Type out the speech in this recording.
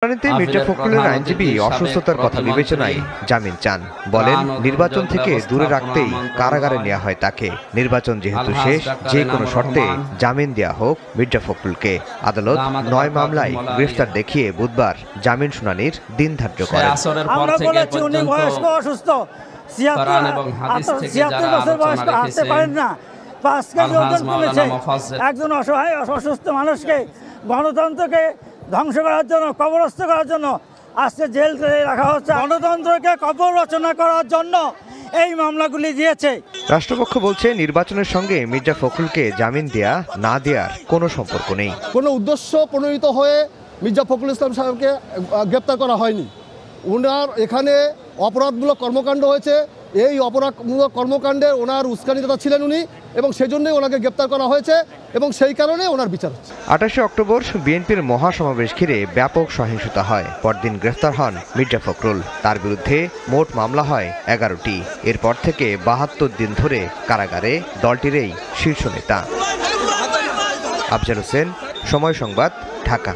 মির্জা ফখরুলের আইনজীবী অসুস্থতার কথা বিবেচনায় জামিন চান। বলেন, নির্বাচন থেকে দূরে রাখতেই কারাগারে নেওয়া হয় তাকে। নির্বাচন যেহেতু শেষ, যে কোনো শর্তে জামিন দেয়া হোক মির্জা ফখরুলকে। আদালত ৯ মামলায় গ্রেফতার দেখিয়ে বুধবার জামিন শুনানির দিন ধার্য করেন। আমরা বলেছি উনি বয়স্ক অসুস্থ, ৭৬ বছর বয়স্ক, হাঁটতে পারেন না, ৫ কেজি ওজন কমেছে। একজন অসহায় অসুস্থ মানুষকে, গণতন্ত্রকে ধ্বংস করার জন্য, কবরস্থ করার জন্য আজকে জেল করে রাখা হচ্ছে। গণতন্ত্রকে কবর রচনা করার জন্য এই মামলাগুলি দিয়েছে। রাষ্ট্রপক্ষ বলছে, নির্বাচনের সঙ্গে মির্জা ফখরুলকে জামিন দেয়া না দেওয়ার কোনো সম্পর্ক নেই। কোনো উদ্দেশ্য প্রণোদিত হয়ে মির্জা ফখরুল ইসলাম সাহেবকে গ্রেপ্তার করা হয়নি। ওনার এখানে অপরাধমূলক কর্মকাণ্ড হয়েছে, এই অপরাধমূলক কর্মকাণ্ডে ওনার উস্কানিদাতা ছিলেন উনি, এবং সেজন্যই ওনাকে গ্রেপ্তার করা হয়েছে এবং সেই কারণে ওনার বিচার হচ্ছে। ২৮ অক্টোবর বিএনপির মহাসমাবেশ ঘিরে ব্যাপক সহিংসতা হয়। পরদিন গ্রেফতার হন মির্জা ফখরুল। তার বিরুদ্ধে মোট মামলা হয় ১১টি। এরপর থেকে ৭২ দিন ধরে কারাগারে দলটির এই শীর্ষ নেতা। আফজাল হোসেন, সময় সংবাদ, ঢাকা।